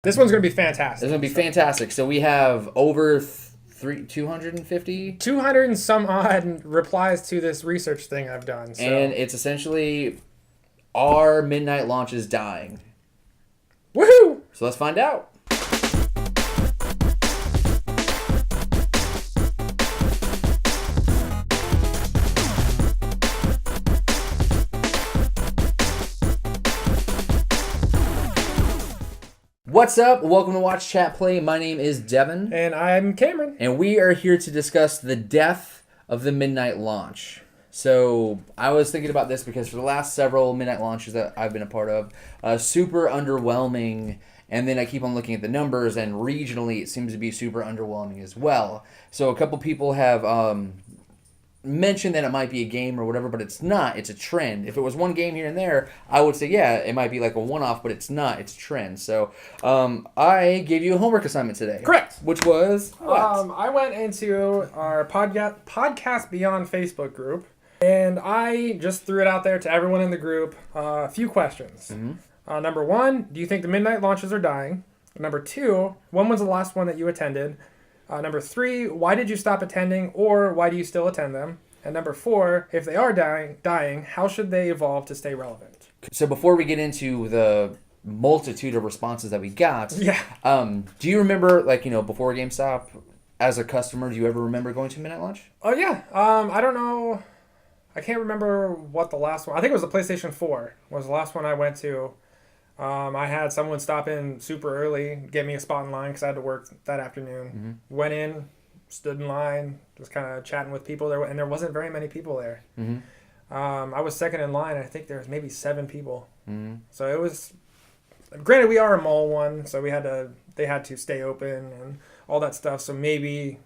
This one's going to be fantastic. It's going to be fantastic. So we have over 250? 200 and some odd replies to this research thing I've done. So. And it's essentially, are midnight launches dying? Woohoo! So let's find out. What's up? Welcome to Watch Chat Play. My name is Devon. And I'm Cameron. And we are here to discuss the death of the midnight launch. So I was thinking about this because for the last several midnight launches that I've been a part of, super underwhelming. And then I keep on looking at the numbers, and regionally it seems to be super underwhelming as well. So a couple people have mentioned that it might be a game or whatever, but it's not. It's a trend. If it was one game here and there, I would say, yeah, it might be like a one-off, but it's not. It's a trend. So I gave you a homework assignment today. Correct. Which was what? I went into our Podcast Beyond Facebook group, and I just threw it out there to everyone in the group. A few questions. Mm-hmm. Number one, do you think the midnight launches are dying? Number two, when was the last one that you attended? Number three, why did you stop attending, or why do you still attend them? And number four, if they are dying, how should they evolve to stay relevant? So before we get into the multitude of responses that we got, do you remember, before GameStop, as a customer, do you ever remember going to midnight launch? Oh, yeah. I don't know. I can't remember what the last one. I think it was the PlayStation 4 was the last one I went to. I had someone stop in super early, get me a spot in line because I had to work that afternoon. Mm-hmm. Went in, stood in line, just kind of chatting with people there, and there wasn't very many people there. Mm-hmm. I was second in line. I think there was maybe 7 people. Mm-hmm. So it was. Granted, we are a mall one, so they had to stay open and all that stuff. So maybe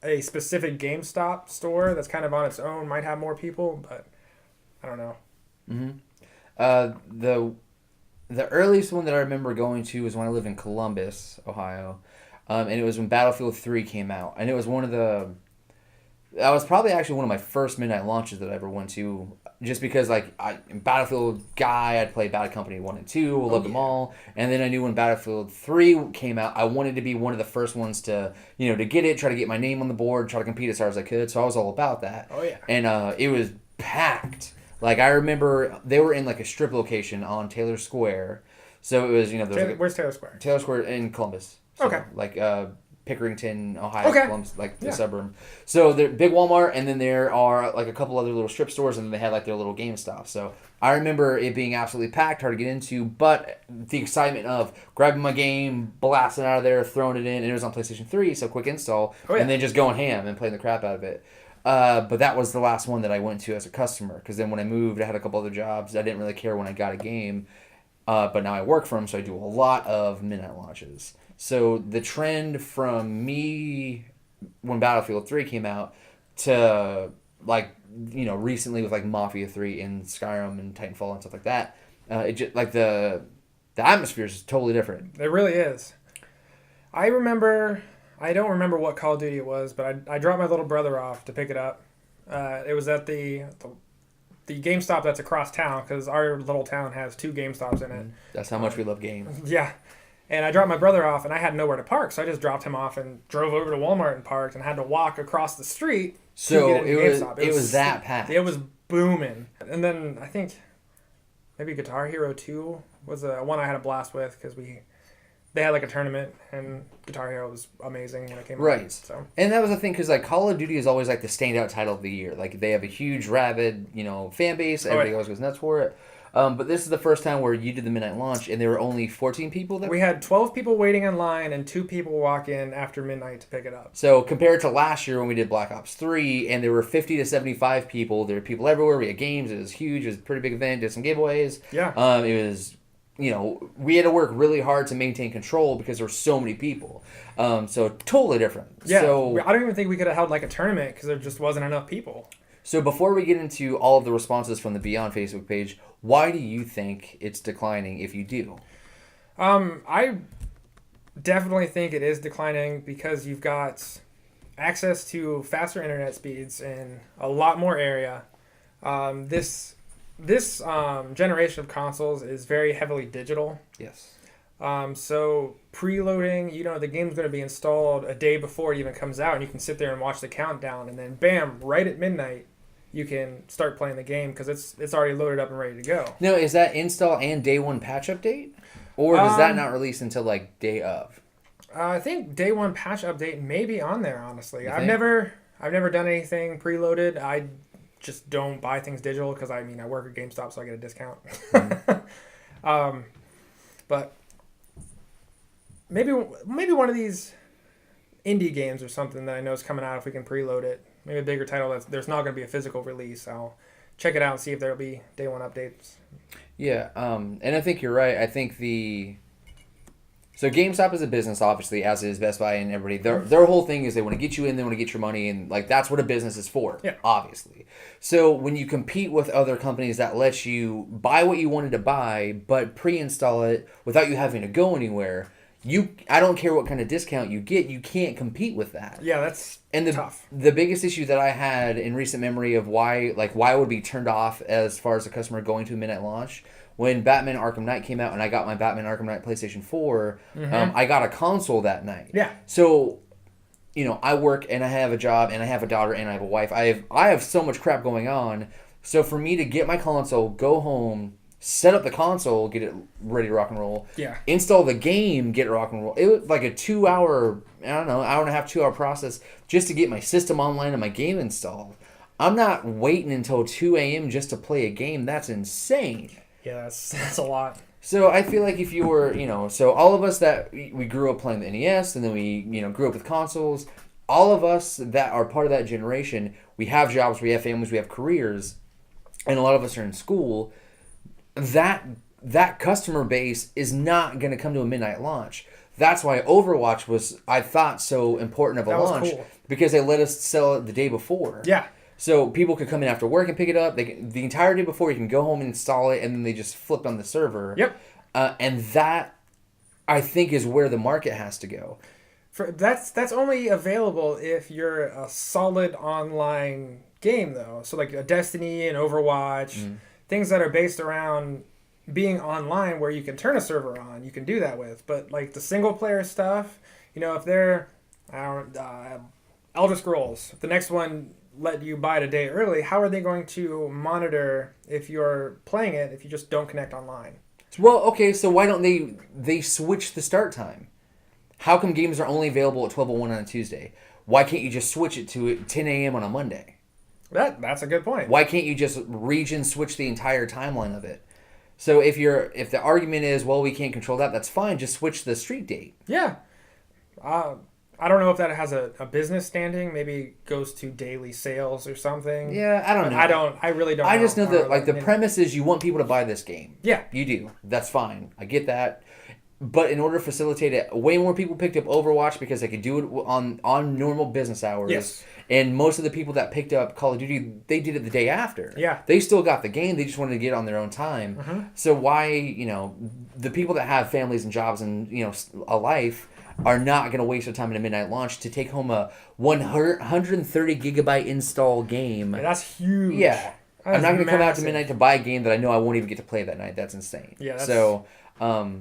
a specific GameStop store that's kind of on its own might have more people, but I don't know. Mm-hmm. The earliest one that I remember going to was when I lived in Columbus, Ohio, and it was when Battlefield 3 came out, and it was that was probably actually one of my first midnight launches that I ever went to, just because I'm a Battlefield guy. I'd played Bad Company 1 and 2, loved them all, and then I knew when Battlefield 3 came out, I wanted to be one of the first ones to get it, try to get my name on the board, try to compete as hard as I could, so I was all about that. Oh yeah. And it was packed. I remember they were in a strip location on Taylor Square. So it was, where's Taylor Square? Taylor Square in Columbus. So, okay. Pickerington, Ohio, okay. Columbus, the suburb. So they're big Walmart, and then there are a couple other little strip stores, and then they had their little GameStop. So I remember it being absolutely packed, hard to get into, but the excitement of grabbing my game, blasting out of there, throwing it in, and it was on PlayStation 3, so quick install, and then just going ham and playing the crap out of it. But that was the last one that I went to as a customer, because then when I moved, I had a couple other jobs. I didn't really care when I got a game, but now I work for them, so I do a lot of midnight launches. So the trend from me when Battlefield 3 came out to recently with Mafia 3 and Skyrim and Titanfall and stuff like that, it just the atmosphere is totally different. It really is. I don't remember what Call of Duty it was, but I dropped my little brother off to pick it up. It was at the GameStop that's across town, because our little town has 2 GameStops in it. That's how much we love games. Yeah. And I dropped my brother off, and I had nowhere to park, so I just dropped him off and drove over to Walmart and parked, and had to walk across the street so to get into GameStop. It was that packed. It was booming. And then I think maybe Guitar Hero 2 was one I had a blast with, because they had a tournament, and Guitar Hero was amazing when it came out. Right. So. And that was the thing, because Call of Duty is always the standout title of the year. They have a huge, rabid, fan base. Everybody always goes nuts for it. But this is the first time where you did the midnight launch, and there were only 14 people there? We had 12 people waiting in line, and 2 people walk in after midnight to pick it up. So compared to last year when we did Black Ops 3, and there were 50 to 75 people, there were people everywhere. We had games. It was huge. It was a pretty big event. Did some giveaways. Yeah. It was... we had to work really hard to maintain control because there were so many people. So totally different. Yeah, so, I don't even think we could have held a tournament because there just wasn't enough people. So before we get into all of the responses from the Beyond Facebook page, why do you think it's declining if you do? I definitely think it is declining because you've got access to faster internet speeds in a lot more area. This generation of consoles is very heavily digital. Yes. So preloading, the game's going to be installed a day before it even comes out, and you can sit there and watch the countdown, and then bam, right at midnight, you can start playing the game because it's already loaded up and ready to go. Now, is that install and day one patch update, or does that not release until like day of? I think day one patch update may be on there. Honestly, You I've think? never done anything preloaded. I just don't buy things digital because I work at GameStop, so I get a discount. But maybe one of these indie games or something that I know is coming out, if we can preload it, maybe a bigger title there's not going to be a physical release. I'll check it out and see if there'll be day one updates. Yeah, and I think you're right. I think so GameStop is a business, obviously, as is Best Buy and everybody. Their whole thing is they want to get you in, they want to get your money, and like that's what a business is for. Yeah. Obviously. So when you compete with other companies that let you buy what you wanted to buy, but pre-install it without you having to go anywhere, I don't care what kind of discount you get, you can't compete with that. Yeah, that's tough. The biggest issue that I had in recent memory of why I would be turned off as far as a customer going to a midnight launch, when Batman Arkham Knight came out and I got my Batman Arkham Knight PlayStation 4, I got a console that night. Yeah. So, I work and I have a job and I have a daughter and I have a wife. I have so much crap going on. So for me to get my console, go home, set up the console, get it ready to rock and roll, install the game, get it rock and roll. It was like a 2-hour, hour and a half, 2-hour process just to get my system online and my game installed. I'm not waiting until 2 a.m. just to play a game. That's insane. Yeah, that's a lot. So I feel like if you were, so all of us that we grew up playing the NES and then we, grew up with consoles, all of us that are part of that generation, we have jobs, we have families, we have careers, and a lot of us are in school. That customer base is not going to come to a midnight launch. That's why Overwatch was, I thought, so important of a launch, cool. Because they let us sell it the day before. Yeah. So people could come in after work and pick it up. The entire day before, you can go home and install it, and then they just flipped on the server. Yep. And that, I think, is where the market has to go. That's only available if you're a solid online game, though. So like a Destiny and Overwatch, things that are based around being online where you can turn a server on, you can do that with. But like the single player stuff, if they're Elder Scrolls, if the next one let you buy it a day early, how are they going to monitor if you're playing it if you just don't connect online? Well, okay, so why don't they switch the start time? How come games are only available at 12:01 on a Tuesday? Why can't you just switch it to 10 a.m. on a Monday? That's a good point. Why can't you just region switch the entire timeline of it? So if the argument is, well, we can't control that, that's fine. Just switch the street date. Yeah. I don't know if that has a business standing. Maybe it goes to daily sales or something. Yeah, I don't know. I really don't know. I just know that the premise is you want people to buy this game. Yeah. You do. That's fine. I get that. But in order to facilitate it, way more people picked up Overwatch because they could do it on normal business hours. Yes. And most of the people that picked up Call of Duty, they did it the day after. Yeah. They still got the game. They just wanted to get it on their own time. So why, the people that have families and jobs and, a life are not going to waste their time in a midnight launch to take home a 130 gigabyte install game. That's huge. Yeah. I'm not going to come out to midnight to buy a game that I know I won't even get to play that night. That's insane. Yeah. So all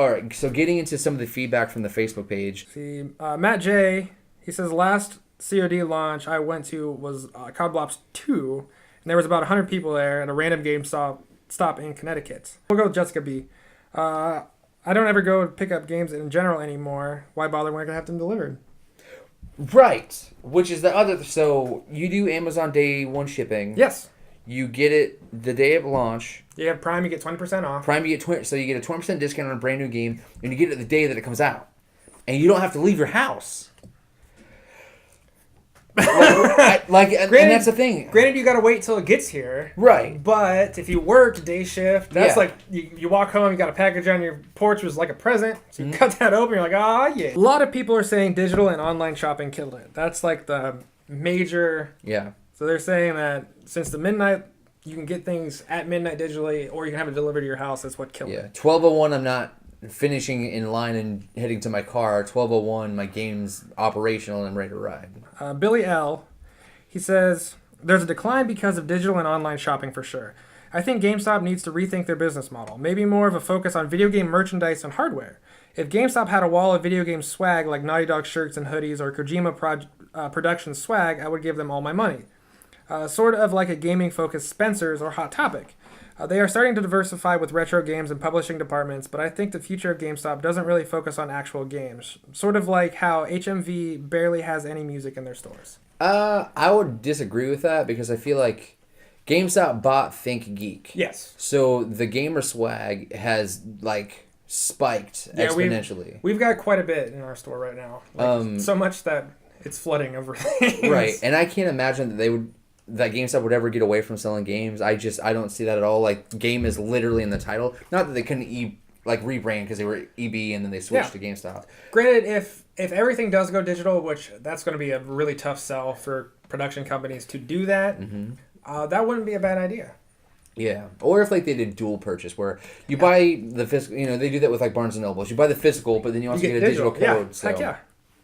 right. So getting into some of the feedback from the Facebook page. See, Matt J, he says last COD launch I went to was COD Ops 2, and there was about 100 people there at a random GameStop in Connecticut. We'll go with Jessica B. I don't ever go to pick up games in general anymore. Why bother when I can have them delivered? Right. Which is the other. So you do Amazon day one shipping. Yes. You get it the day of launch. You have Prime, you get 20% off. Prime, you get so you get a 20% discount on a brand new game, and you get it the day that it comes out, and you don't have to leave your house. And that's the thing. Granted, you got to wait till it gets here. Right. But if you work day shift, that's like you walk home, you got a package on your porch, was like a present. So you cut that open, you're like, yeah. A lot of people are saying digital and online shopping killed it. That's like the major. Yeah. So they're saying that since the midnight, you can get things at midnight digitally, or you can have it delivered to your house. That's what killed it. 12:01, I'm not finishing in line and heading to my car. 12:01, my game's operational and I'm ready to ride. Billy L, he says, there's a decline because of digital and online shopping for sure. I think GameStop needs to rethink their business model. Maybe more of a focus on video game merchandise and hardware. If GameStop had a wall of video game swag like Naughty Dog shirts and hoodies or Kojima Productions swag, I would give them all my money. Sort of like a gaming-focused Spencer's or Hot Topic. They are starting to diversify with retro games and publishing departments, but I think the future of GameStop doesn't really focus on actual games. Sort of like how HMV barely has any music in their stores. I would disagree with that because I feel like GameStop bought Think Geek. Yes. So the gamer swag has like spiked exponentially. We've got quite a bit in our store right now. So much that it's flooding over things. Right, and I can't imagine that GameStop would ever get away from selling games. I don't see that at all. Like, game is literally in the title. Not that they couldn't rebrand because they were EB and then they switched to GameStop. Granted, if everything does go digital, which that's going to be a really tough sell for production companies to do that, that wouldn't be a bad idea. Yeah, or if like they did dual purchase where you buy the physical, they do that with like Barnes and Nobles. You buy the physical, but then you also get a digital code. Yeah, so. heck yeah.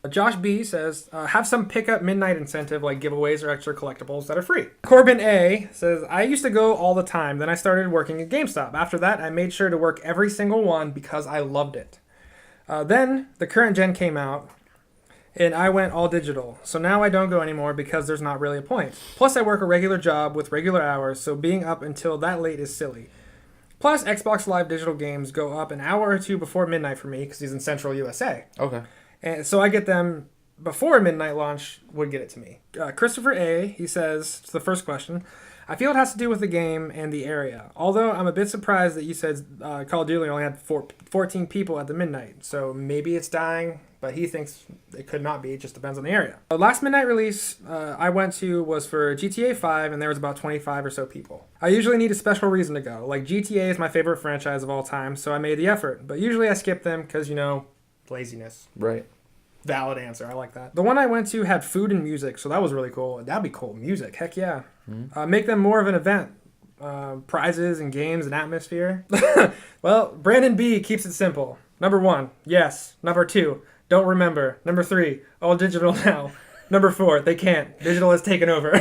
Josh B says, have some pickup midnight incentive like giveaways or extra collectibles that are free. Corbin A says, I used to go all the time. Then I started working at GameStop. After that, I made sure to work every single one because I loved it. Then the current gen came out and I went all digital. So now I don't go anymore because there's not really a point. Plus I work a regular job with regular hours, so being up until that late is silly. Plus Xbox Live digital games go up an hour or two before midnight for me because he's in Central USA. Okay. And so I get them before midnight launch would get it to me. Christopher A, he says, to the first question, I feel it has to do with the game and the area. Although I'm a bit surprised that you said Call of Duty only had 14 people at the midnight. So maybe it's dying, but he thinks it could not be. It just depends on the area. The last midnight release I went to was for GTA 5, and there was about 25 or so people. I usually need a special reason to go. Like GTA is my favorite franchise of all time, so I made the effort. But usually I skip them because, laziness. Right. Valid answer. I like that. The one I went to had food and music, so that was really cool. That'd be cool. Music. Heck yeah. Make them more of an event. Prizes and games and atmosphere. Well, Brandon B keeps it simple. Number 1, yes. Number 2, don't remember. Number 3, all digital now. Number 4, they can't. Digital has taken over.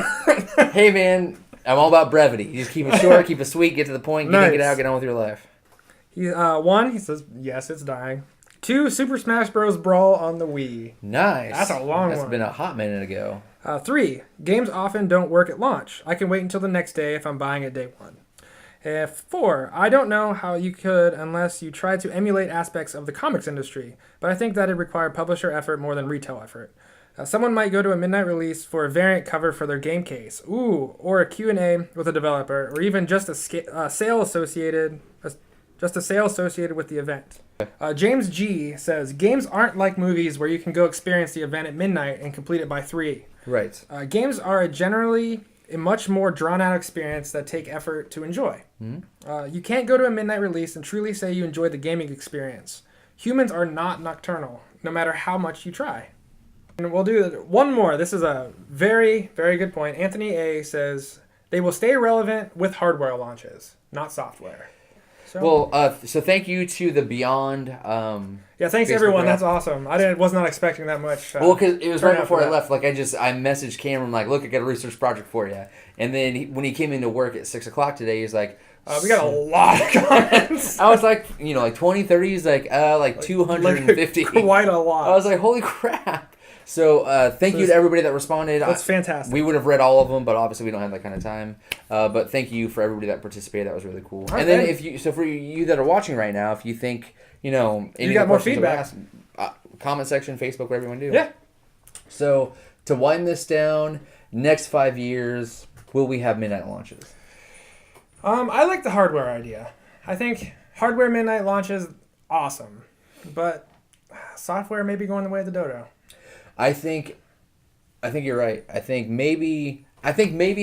Hey, man, I'm all about brevity. You just keep it short, keep it sweet, get to the point, get out, get on with your life. 1, he says, yes, it's dying. 2, Super Smash Bros. Brawl on the Wii. Nice. That's a long one. That's been a hot minute ago. 3, games often don't work at launch. I can wait until the next day if I'm buying it day 1. 4, I don't know how you could unless you try to emulate aspects of the comics industry, but I think that'd require publisher effort more than retail effort. Someone might go to a midnight release for a variant cover for their game case, or a Q&A with a developer, or even just a sale associated with the event. James G says, games aren't like movies where you can go experience the event at midnight and complete it by 3. Right. Games are generally a much more drawn-out experience that take effort to enjoy. You can't go to a midnight release and truly say you enjoyed the gaming experience. Humans are not nocturnal, no matter how much you try. And we'll do one more. This is a very, very good point. Anthony A says, they will stay relevant with hardware launches, not software. So, so thank you to the Beyond. Yeah, thanks Facebook everyone. rep. That's awesome. Was not expecting that much. Because it was right before I left. Like I messaged Cameron like, look, I got a research project for you. And then when he came into work at 6:00 today, he's like, we got a lot of comments. I was like, like 20, 30. He's like 250. Quite a lot. I was like, holy crap. So thank you to everybody that responded. That's fantastic. We would have read all of them, but obviously we don't have that kind of time. But thank you for everybody that participated. That was really cool. Right, and then for you that are watching right now, if you think, any you got more feedback, comment section, Facebook, whatever you want to do. Yeah. So to wind this down, next 5 years, will we have midnight launches? I like the hardware idea. I think hardware midnight launches awesome, but software may be going the way of the dodo. I think you're right. I think maybe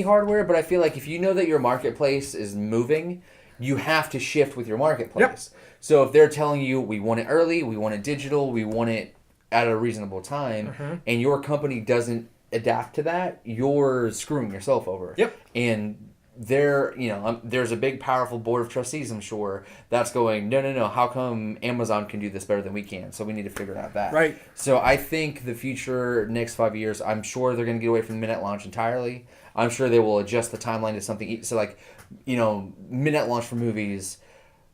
hardware, but I feel like if you know that your marketplace is moving, you have to shift with your marketplace. Yep. So if they're telling you we want it early, we want it digital, we want it at a reasonable time, and your company doesn't adapt to that, you're screwing yourself over. Yep. And there's a big, powerful board of trustees, I'm sure, that's going, no, how come Amazon can do this better than we can? So we need to figure out that. Right. So I think the future, next 5 years, I'm sure they're going to get away from the midnight launch entirely. I'm sure they will adjust the timeline to something. So, like, midnight launch for movies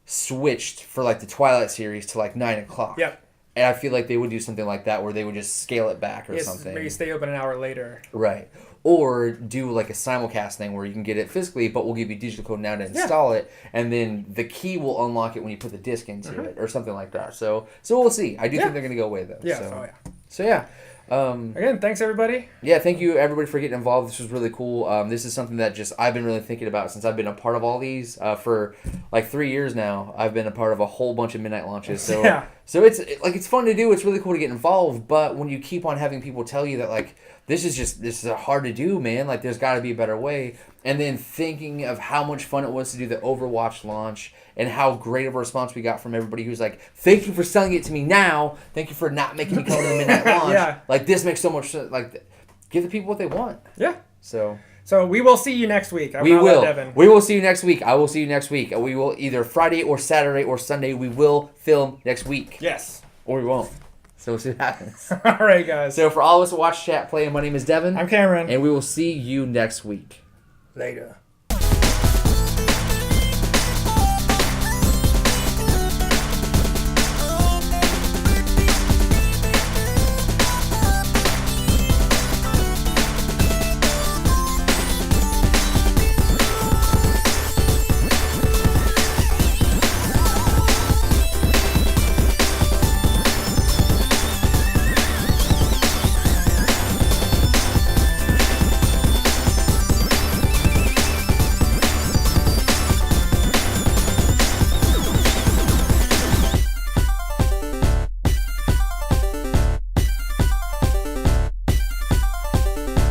switched for like the Twilight series to like 9 o'clock. Yep. And I feel like they would do something like that where they would just scale it back or something. Maybe stay open an hour later. Right. Or do like a simulcast thing where you can get it physically, but we'll give you digital code now to install it, and then the key will unlock it when you put the disc into it, or something like that. So we'll see. I do think they're going to go away though. Yeah. So yeah. Again, thanks everybody. Yeah, thank you everybody for getting involved. This was really cool. This is something that just I've been really thinking about since I've been a part of all these for like 3 years now. I've been a part of a whole bunch of midnight launches. So so it's fun to do. It's really cool to get involved. But when you keep on having people tell you that like this is hard to do, man. Like there's got to be a better way. And then thinking of how much fun it was to do the Overwatch launch and how great of a response we got from everybody who's like, thank you for selling it to me now. Thank you for not making me come to the midnight launch. Like this makes so much sense. Like give the people what they want. Yeah. So we will see you next week. We will see you next week. I will see you next week. We will either Friday or Saturday or Sunday. We will film next week. Yes. Or we won't. So we'll see what happens. All right, guys. So for all of us who watch Chat Play, my name is Devon. I'm Cameron. And we will see you next week. Later.